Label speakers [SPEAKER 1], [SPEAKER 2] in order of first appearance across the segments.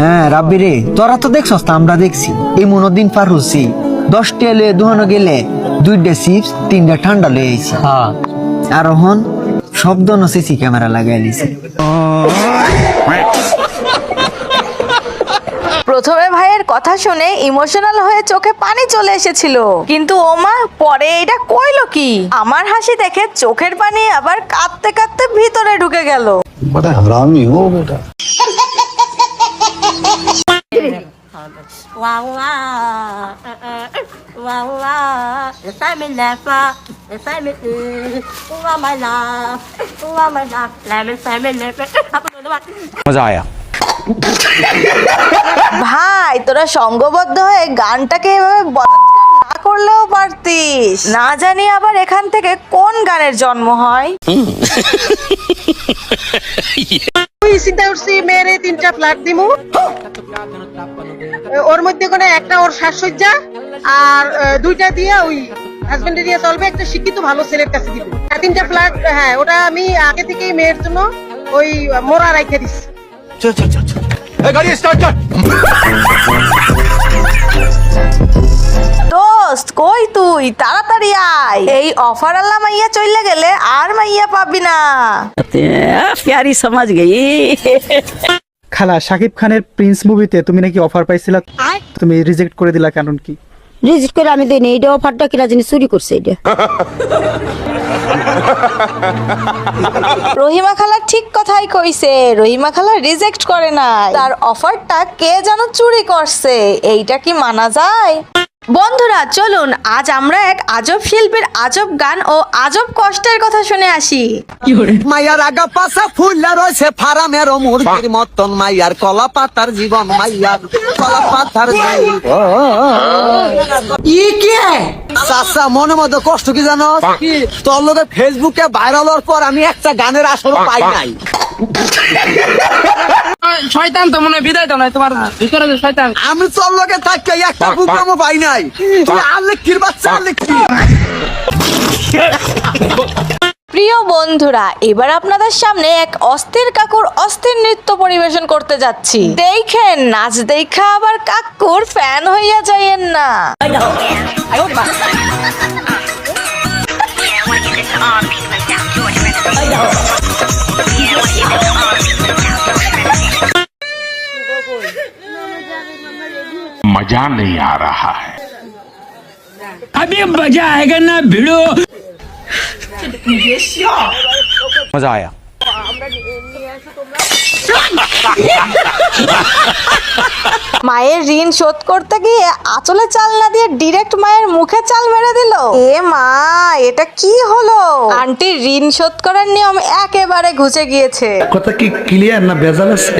[SPEAKER 1] হ্যাঁ রাব্বি রে, তোরা তো দেখছস তা আমরা দেখছি। এই মনোদিন পার হচ্ছি 10 টেলে দুহানো গেলে 2টা চিপস 3টা ঠান্ডা লয়ে আইছি। আর হন শব্দ সিসি ক্যামেরা লাগাই দিছে।
[SPEAKER 2] প্রথমে ভাইয়ের কথা শুনে ইমোশনাল হয়ে চোখে পানি চলে এসেছিল, কিন্তু ওমা পরে এটা কইলো কি? আমার হাসি দেখে চোখের পানি আবার কাঁদতে কাঁদতে ভিতরে ঢুকে গেল।
[SPEAKER 3] बड़ा हरामी हो बेटा।
[SPEAKER 4] मजा आया।
[SPEAKER 2] ভাই তোরা সঙ্গবদ্ধ হয়ে গানটাকে এভাবে বলাৎকার না করলেও পারতিস। না জানি আবার এখান থেকে কোন গানের জন্ম হয়।
[SPEAKER 5] চিন্তা করছি মেয়েরে 3টা ফ্ল্যাট দিমু, ওর মধ্যে কোনো একটা ওর সাজসজ্জা আর 2টা দিয়ে ওই হাজবেন্ডে দিয়ে চলবে, একটা শিক্ষিত ভালো ছেলের কাছে দিব। 3টা ফ্ল্যাট, হ্যাঁ ওটা আমি আগে থেকেই মেয়ের জন্য ওই মোড়া রাইখে দিচ্ছি।
[SPEAKER 4] चल चल चल चल। गाड़ी स्टार्ट कर।
[SPEAKER 2] দোস্ত কই তুই? তাড়াতাড়ি আয়, এই অফার আল্লাহ মাইয়া চলে গেলে আর মাইয়া পাবি না।
[SPEAKER 6] प्यारी समझ गई।
[SPEAKER 7] খালা, শাকিব খানের প্রিন্স মুভিতে তুমি নাকি অফার পাইছিলা, তুমি রিজেক্ট করে দিলা কারণ কি?
[SPEAKER 6] রিজেক্ট করে আমি দেই না, এইটা অফারটা কিনা জানি চুরি করছে এটা।
[SPEAKER 2] রহিমা খালা ঠিক কথাই কইছে, রহিমা খালা রিজেক্ট করে নাই, তার অফারটা কে যেন চুরি করছে। এইটা কি মানা যায়? বন্ধুরা চলুন আজ আমরা এক আজব শিল্পীর আজব গান ও আজব কষ্টের কথা শুনে আসি।
[SPEAKER 1] মাইয়ার আগা পাশা ফুল্লা রয়েছে ফারামের মুরগির মতন, মাইয়ার কলা পাতার জীবন, মাইয়ার কলা পাতার চাচা মনে মধ্যে কষ্ট কি জানো? তোর লোকে ফেসবুকে ভাইরাল হওয়ার পর আমি একটা গানের আসর পাই নাই।
[SPEAKER 5] শয়তান তো মনে বিদায় তো নাই তোমার ভিতরে, যে শয়তান
[SPEAKER 1] আমি তোর লোকে থাকতে একটা বুকামও পাই নাই। তুই আলেকির বাচ্চা আলেকি।
[SPEAKER 2] প্রিয় বন্ধুরা, এবার আপনাদের সামনে এক অস্থির কাকুর অস্থির নৃত্য পরিবেশন করতে যাচ্ছি। দেখেন নাচ দেখা আবার কাকুর ফ্যান হইয়া যাইয়েন না।
[SPEAKER 8] मजा नहीं आ रहा है।
[SPEAKER 4] अभी मजा आएगा ना भिड़ो। मजा आया।
[SPEAKER 2] মায়ের ঋণ শোধ করতে গিয়ে আঁচলে চাল না দিয়ে ডিরেক্ট মায়ের মুখে চাল মেরে দিল। এ মা, এটা কি হলো? আন্টির ঋণ শোধ করার নিয়ম একেবারে ঘুচে গিয়েছে।
[SPEAKER 3] কথা কি ক্লিয়ার না ভেজাল আছে?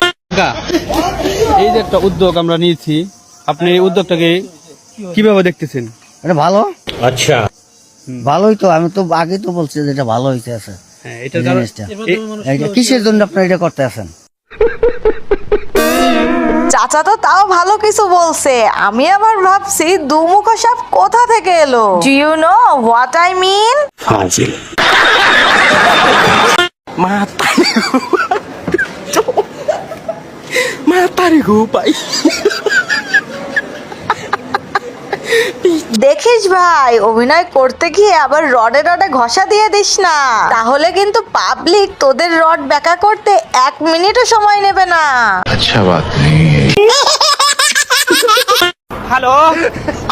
[SPEAKER 7] এই যে একটা উদ্যোগ আমরা নিয়েছি, আপনি এই উদ্যোগটাকে কিভাবে দেখতেছেন?
[SPEAKER 1] এটা ভালো,
[SPEAKER 4] अच्छा।
[SPEAKER 1] ভালোই তো। আমি তো আগে তো বলছি যে এটা ভালো হইতে আছে।
[SPEAKER 7] হ্যাঁ, এটা কারণ
[SPEAKER 1] এটা কিসের জন্য আপনারা এটা করতে আছেন?
[SPEAKER 2] চাচা তো তাও ভালো কিছু বলছে, আমি আবার ভাবছি দুমুখ সাপ কোথা থেকে এলো। Do you know what I mean?
[SPEAKER 4] फाजिल।
[SPEAKER 2] দেখিস ভাই, অভিনয় করতে গিয়ে আবার রডে রডে ঘষা দিয়ে দিস না, তাহলে কিন্তু পাবলিক তোদের রড ব্যাকা করতে 1 মিনিটও সময় নেবে না।
[SPEAKER 8] अच्छा बात नहीं है।
[SPEAKER 5] Hello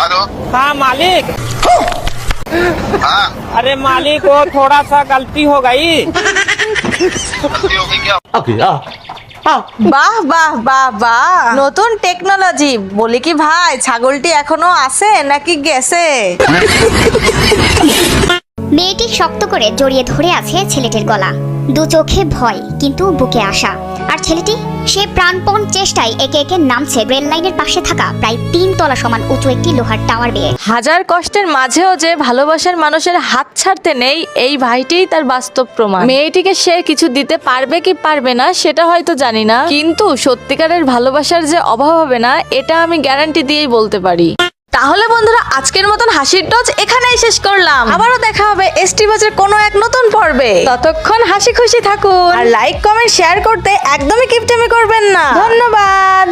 [SPEAKER 9] hello.
[SPEAKER 5] हाँ मालिक।
[SPEAKER 9] हाँ
[SPEAKER 5] अरे मालिक वो थोड़ा सा गलती हो गई।
[SPEAKER 9] गलती हो गई क्या?
[SPEAKER 2] বাহ বাহ বাহ বাহ, নতুন টেকনোলজি। বলি কি ভাই, ছাগলটি এখনো আছে নাকি গেছে?
[SPEAKER 10] মেয়েটি শক্ত করে জড়িয়ে ধরে আছে ছেলেটির গলা, দু চোখে ভয় কিন্তু বুকে আশা। আর ছেলেটি সে প্রাণপণ চেষ্টায় একে একে নামছে রেল লাইনের পাশে থাকা প্রায় 3 তলা সমান উঁচু একটি লোহার টাওয়ার বেয়ে।
[SPEAKER 2] হাজার কষ্টের মাঝেও যে ভালোবাসার মানুষের হাত ছাড়তে নেই, এই ভাইটিই তার বাস্তব প্রমাণ। মেয়েটিকে সে কিছু দিতে পারবে কি পারবে না সেটা হয়তো জানি না, কিন্তু সত্যিকারের ভালোবাসার যে অভাব হবে না এটা আমি গ্যারান্টি দিয়েই বলতে পারি। তাহলে বন্ধুরা আজকের মতন হাসির ডোজ এখানেই শেষ করলাম। আবারও দেখা হবে এসটি বাজের কোনো এক নতুন পর্বে। ততক্ষণ হাসি খুশি থাকুন আর লাইক কমেন্ট শেয়ার করতে একদমই কিপটেমি করবেন না। ধন্যবাদ।